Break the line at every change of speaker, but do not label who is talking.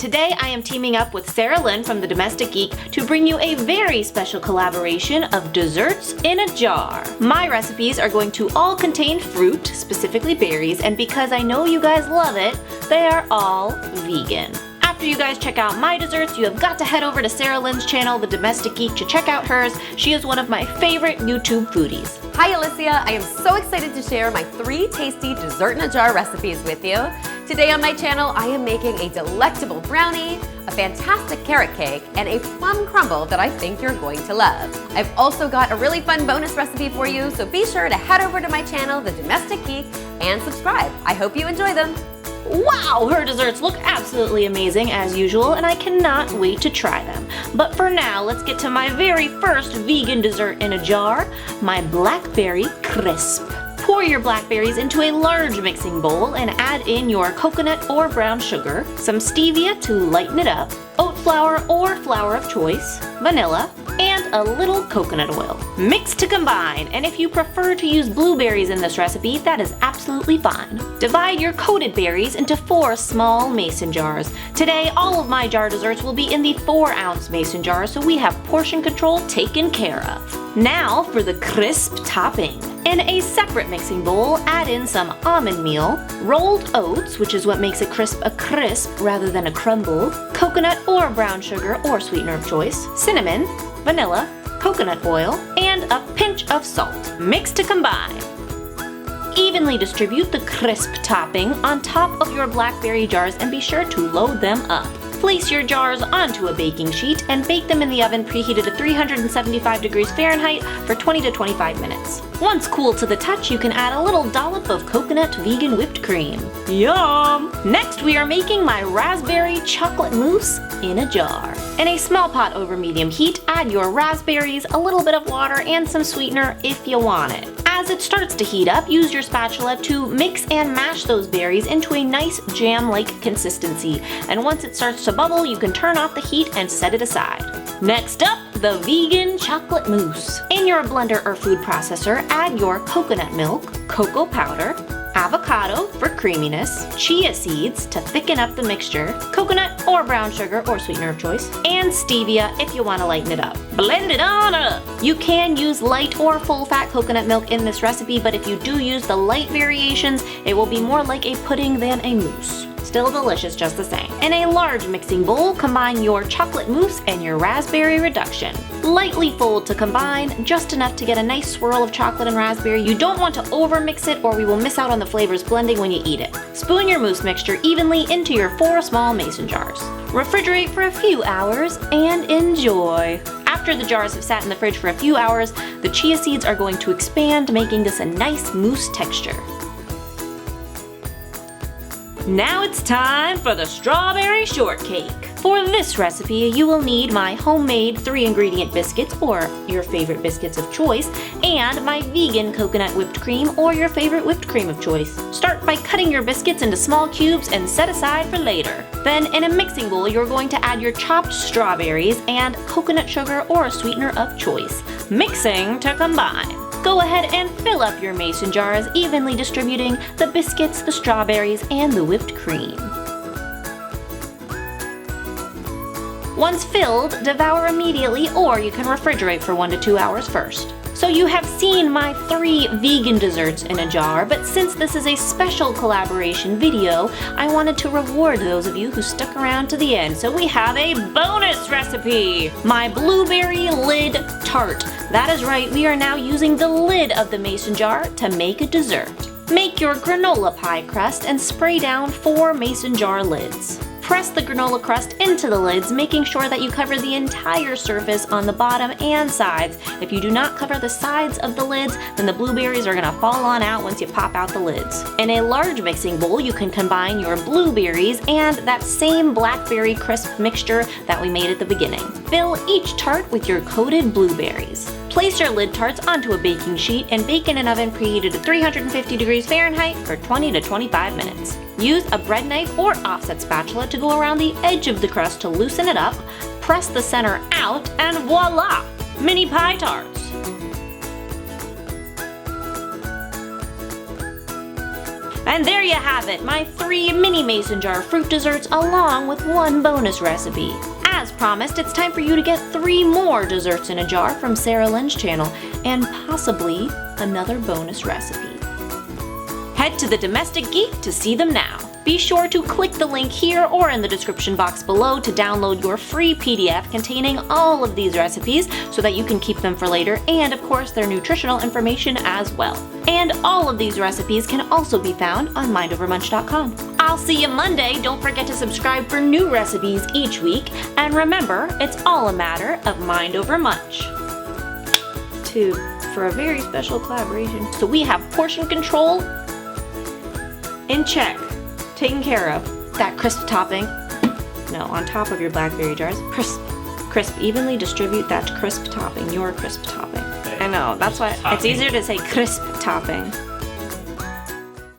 Today I am teaming up with Sarah Lynn from the Domestic Geek to bring you a very special collaboration of desserts in a jar. My recipes are going to all contain fruit, specifically berries, and because I know you guys love it, they are all vegan. After you guys check out my desserts, you have got to head over to Sarah Lynn's channel, The Domestic Geek, to check out hers. She is one of my favorite YouTube foodies.
Hi Alyssia, I am so excited to share my 3 tasty dessert in a jar recipes with you. Today on my channel, I am making a delectable brownie, a fantastic carrot cake, and a plum crumble that I think you're going to love. I've also got a really fun bonus recipe for you, so be sure to head over to my channel, The Domestic Geek, and subscribe. I hope you enjoy them.
Wow, her desserts look absolutely amazing as usual, and I cannot wait to try them. But for now, let's get to my very first vegan dessert in a jar, my Blackberry Crisp. Pour your blackberries into a large mixing bowl and add in your coconut or brown sugar, some stevia to lighten it up, oat flour or flour of choice, vanilla, and a little coconut oil. Mix to combine, and if you prefer to use blueberries in this recipe, that is absolutely fine. Divide your coated berries into 4 small mason jars. Today, all of my jar desserts will be in the 4-ounce mason jar, so we have portion control taken care of. Now for the crisp topping. In a separate mixing bowl, add in some almond meal, rolled oats, which is what makes a crisp rather than a crumble, coconut or brown sugar or sweetener of choice, cinnamon, vanilla, coconut oil, and a pinch of salt. Mix to combine. Evenly distribute the crisp topping on top of your blackberry jars and be sure to load them up. Place your jars onto a baking sheet and bake them in the oven preheated to 375 degrees Fahrenheit for 20 to 25 minutes. Once cool to the touch, you can add a little dollop of coconut vegan whipped cream. Yum! Next, we are making my raspberry chocolate mousse in a jar. In a small pot over medium heat, add your raspberries, a little bit of water, and some sweetener if you want it. As it starts to heat up, use your spatula to mix and mash those berries into a nice jam-like consistency. And once it starts to bubble, you can turn off the heat and set it aside. Next up, the vegan chocolate mousse. In your blender or food processor, add your coconut milk, cocoa powder, avocado for creaminess, chia seeds to thicken up the mixture, coconut or brown sugar or sweetener of choice, and stevia if you want to lighten it up. Blend it on up! You can use light or full-fat coconut milk in this recipe, but if you do use the light variations, it will be more like a pudding than a mousse. Still delicious just the same. In a large mixing bowl, combine your chocolate mousse and your raspberry reduction. Lightly fold to combine, just enough to get a nice swirl of chocolate and raspberry. You don't want to overmix it or we will miss out on the flavors blending when you eat it. Spoon your mousse mixture evenly into your 4 small mason jars. Refrigerate for a few hours and enjoy. After the jars have sat in the fridge for a few hours, the chia seeds are going to expand, making this a nice mousse texture. Now it's time for the strawberry shortcake. For this recipe, you will need my homemade 3-ingredient biscuits or your favorite biscuits of choice, and my vegan coconut whipped cream or your favorite whipped cream of choice. Start by cutting your biscuits into small cubes and set aside for later. Then in a mixing bowl, you're going to add your chopped strawberries and coconut sugar or a sweetener of choice. Mixing to combine. Go ahead and fill up your mason jars, evenly distributing the biscuits, the strawberries, and the whipped cream. Once filled, devour immediately, or you can refrigerate for 1 to 2 hours first. So you have seen my 3 vegan desserts in a jar, but since this is a special collaboration video, I wanted to reward those of you who stuck around to the end, so we have a bonus recipe! My blueberry lid tart. That is right, we are now using the lid of the mason jar to make a dessert. Make your granola pie crust and spray down 4 mason jar lids. Press the granola crust into the lids, making sure that you cover the entire surface on the bottom and sides. If you do not cover the sides of the lids, then the blueberries are going to fall on out once you pop out the lids. In a large mixing bowl, you can combine your blueberries and that same Blackberry Crisp mixture that we made at the beginning. Fill each tart with your coated blueberries. Place your lid tarts onto a baking sheet and bake in an oven preheated to 350 degrees Fahrenheit for 20 to 25 minutes. Use a bread knife or offset spatula to go around the edge of the crust to loosen it up, press the center out, and voila! Mini pie tarts! And there you have it, my 3 mini mason jar fruit desserts along with 1 bonus recipe. As promised, it's time for you to get 3 more desserts in a jar from Sarah Lynn's channel, and possibly another bonus recipe. Head to the Domestic Geek to see them now. Be sure to click the link here or in the description box below to download your free PDF containing all of these recipes so that you can keep them for later, and of course their nutritional information as well. And all of these recipes can also be found on mindovermunch.com. I'll see you Monday. Don't forget to subscribe for new recipes each week, and remember, it's all a matter of mind over munch. For a very special collaboration. So we have portion control in check. Taken care of. That crisp topping, no, on top of your blackberry jars. Crisp, evenly distribute that crisp topping, your crisp topping. I know, that's why it's easier to say crisp topping.